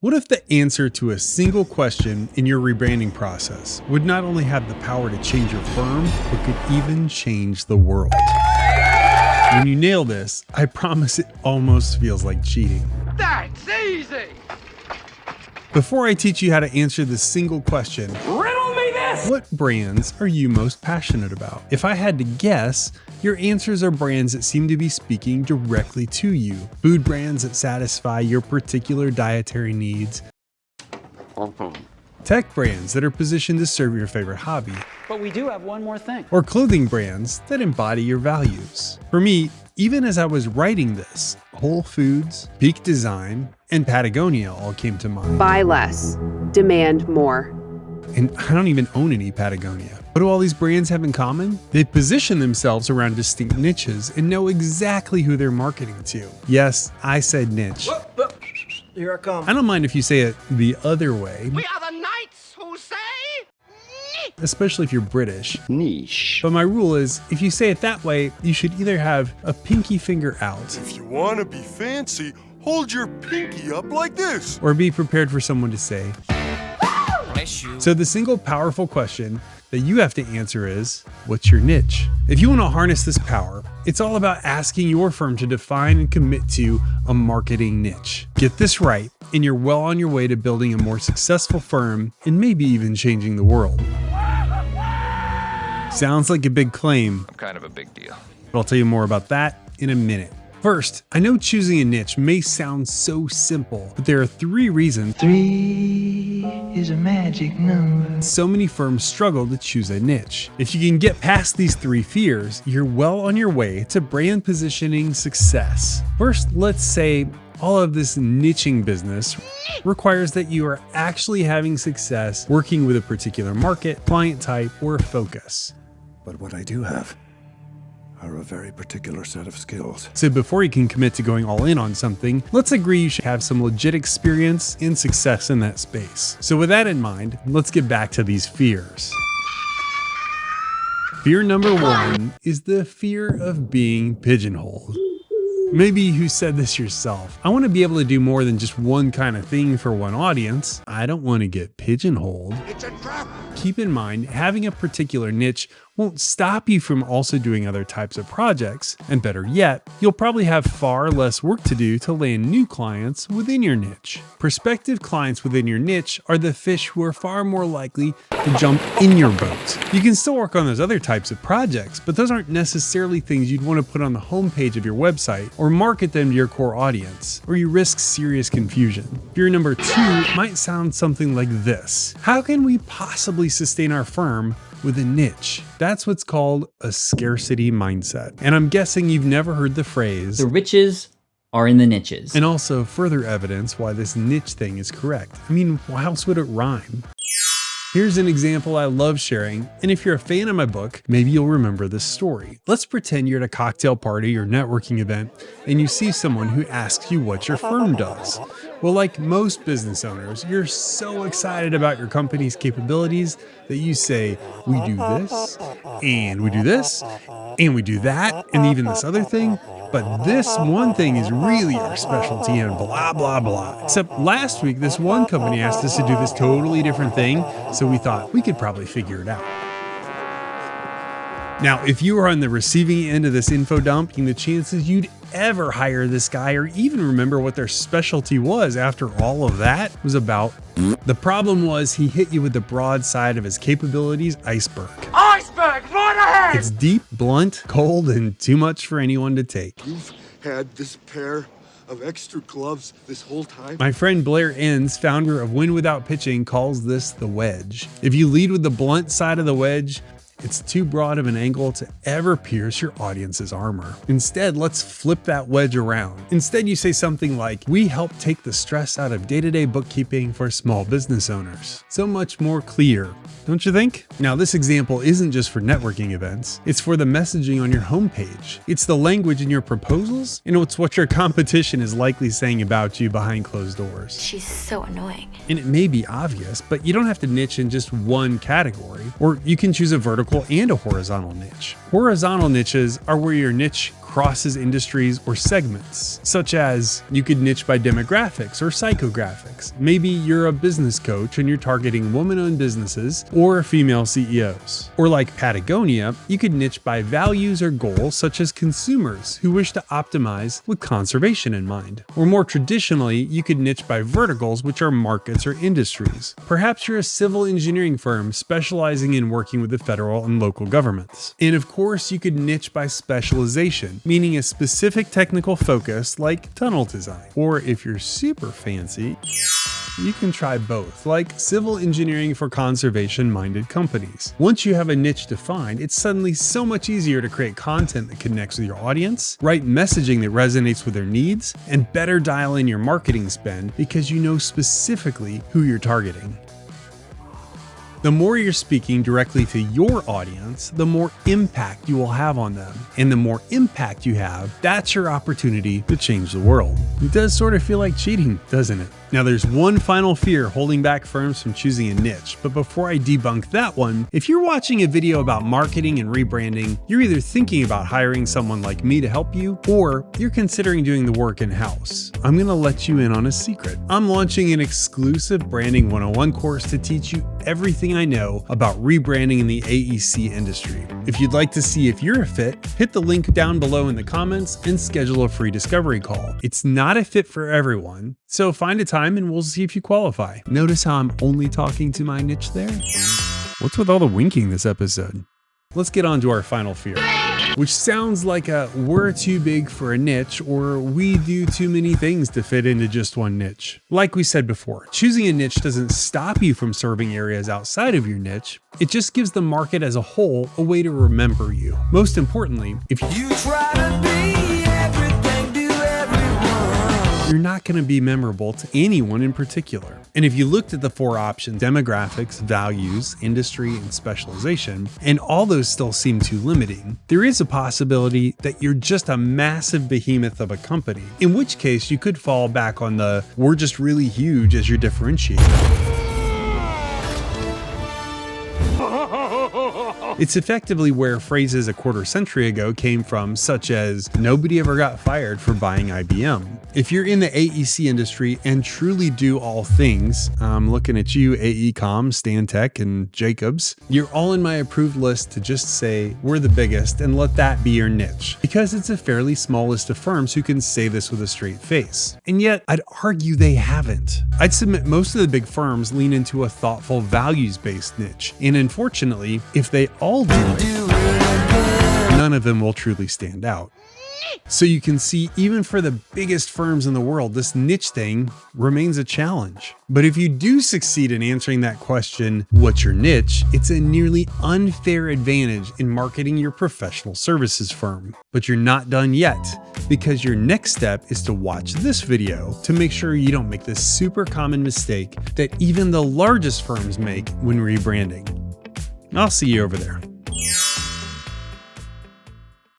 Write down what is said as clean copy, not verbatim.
What if the answer to a single question in your rebranding process would not only have the power to change your firm, but could even change the world? When you nail this, I promise it almost feels like cheating. That's easy! Before I teach you how to answer this single question, Riddle me this! what brands are you most passionate about? If I had to guess, your answers are brands that seem to be speaking directly to you. Food brands that satisfy your particular dietary needs. Tech brands that are positioned to serve your favorite hobby. But we do have one more thing. Or clothing brands that embody your values. For me, even as I was writing this, Whole Foods, Peak Design, and Patagonia all came to mind. Buy less, demand more. And I don't even own any Patagonia. What do all these brands have in common? They position themselves around distinct niches and know exactly who they're marketing to. Yes, I said niche. Here I come. I don't mind if you say it the other way, We are the knights who say... especially if you're British. Niche. But my rule is, if you say it that way, you should either have a pinky finger out, If you want to be fancy, hold your pinky up like this. or be prepared for someone to say. So the single powerful question that you have to answer is, what's your niche? If you want to harness this power, it's all about asking your firm to define and commit to a marketing niche. Get this right, and you're well on your way to building a more successful firm and maybe even changing the world. Sounds like a big claim. I'm kind of a big deal. But I'll tell you more about that in a minute. First, I know choosing a niche may sound so simple, but there are 3 reasons 3 is a magic number. so many firms struggle to choose a niche. If you can get past these 3 fears, you're well on your way to brand positioning success. First, let's say all of this niching business requires that you are actually having success working with a particular market, client type, or focus. But what I do have are a very particular set of skills. So before you can commit to going all in on something, let's agree you should have some legit experience and success in that space. So with that in mind, let's get back to these fears. Fear number 1 is the fear of being pigeonholed. Maybe you said this yourself. I want to be able to do more than just one kind of thing for one audience. I don't want to get pigeonholed. It's a trap. Keep in mind, having a particular niche won't stop you from also doing other types of projects. And better yet, you'll probably have far less work to do to land new clients within your niche. Prospective clients within your niche are the fish who are far more likely to jump in your boat. You can still work on those other types of projects, but those aren't necessarily things you'd want to put on the homepage of your website or market them to your core audience, or you risk serious confusion. Fear number 2 might sound something like this. How can we possibly sustain our firm with a niche? That's what's called a scarcity mindset. And I'm guessing you've never heard the phrase, The riches are in the niches. and also further evidence why this niche thing is correct. I mean, why else would it rhyme? Here's an example I love sharing, and if you're a fan of my book, maybe you'll remember this story. Let's pretend you're at a cocktail party or networking event, and you see someone who asks you what your firm does. Well, like most business owners, you're so excited about your company's capabilities that you say, we do this, and we do this, and we do that, and even this other thing. But this one thing is really our specialty and blah, blah, blah. Except last week, this one company asked us to do this totally different thing, so we thought we could probably figure it out. Now, if you were on the receiving end of this info dump, the chances you'd ever hire this guy or even remember what their specialty was after all of that was about. The problem was he hit you with the broadside of his capabilities iceberg. Iceberg, right ahead! It's deep, blunt, cold, and too much for anyone to take. You've had this pair of extra gloves this whole time? My friend Blair Enns, founder of Win Without Pitching, calls this the wedge. If you lead with the blunt side of the wedge, it's too broad of an angle to ever pierce your audience's armor. Instead, let's flip that wedge around. Instead, you say something like, we help take the stress out of day-to-day bookkeeping for small business owners. So much more clear, don't you think? Now, this example isn't just for networking events. It's for the messaging on your homepage. It's the language in your proposals, and it's what your competition is likely saying about you behind closed doors. She's so annoying. And it may be obvious, but you don't have to niche in just one category, or you can choose a vertical and a horizontal niche. Horizontal niches are where your niche crosses industries or segments, such as you could niche by demographics or psychographics. Maybe you're a business coach and you're targeting woman-owned businesses or female CEOs. Or like Patagonia, you could niche by values or goals such as consumers who wish to optimize with conservation in mind. Or more traditionally, you could niche by verticals, which are markets or industries. Perhaps you're a civil engineering firm specializing in working with the federal and local governments. And of course, you could niche by specialization, meaning a specific technical focus like tunnel design. Or if you're super fancy, you can try both, like civil engineering for conservation-minded companies. Once you have a niche defined, it's suddenly so much easier to create content that connects with your audience, write messaging that resonates with their needs, and better dial in your marketing spend because you know specifically who you're targeting. The more you're speaking directly to your audience, the more impact you will have on them. And the more impact you have, that's your opportunity to change the world. It does sort of feel like cheating, doesn't it? Now there's one final fear holding back firms from choosing a niche, but before I debunk that one, if you're watching a video about marketing and rebranding, you're either thinking about hiring someone like me to help you, or you're considering doing the work in-house. I'm gonna let you in on a secret. I'm launching an exclusive Branding 101 course to teach you everything I know about rebranding in the AEC industry. If you'd like to see if you're a fit, hit the link down below in the comments and schedule a free discovery call. It's not a fit for everyone, so find a time and we'll see if you qualify. Notice how I'm only talking to my niche there? What's with all the winking this episode? Let's get on to our final fear, which sounds like a we're too big for a niche or we do too many things to fit into just one niche. Like we said before, choosing a niche doesn't stop you from serving areas outside of your niche. It just gives the market as a whole a way to remember you. Most importantly, if you try to be everything to everyone, you're not going to be memorable to anyone in particular. And if you looked at the four options, demographics, values, industry, and specialization, and all those still seem too limiting, there is a possibility that you're just a massive behemoth of a company, in which case you could fall back on the we're just really huge as your differentiator. It's effectively where phrases a quarter century ago came from, such as nobody ever got fired for buying IBM. If you're in the AEC industry and truly do all things, I'm looking at you, AECom, Stantec, and Jacobs, you're all in my approved list to just say we're the biggest and let that be your niche, because it's a fairly small list of firms who can say this with a straight face. And yet, I'd argue they haven't. I'd submit most of the big firms lean into a thoughtful, values-based niche, and unfortunately, if they all do it, none of them will truly stand out. So you can see, even for the biggest firms in the world, this niche thing remains a challenge. But if you do succeed in answering that question, what's your niche? It's a nearly unfair advantage in marketing your professional services firm. But you're not done yet, because your next step is to watch this video to make sure you don't make this super common mistake that even the largest firms make when rebranding. I'll see you over there.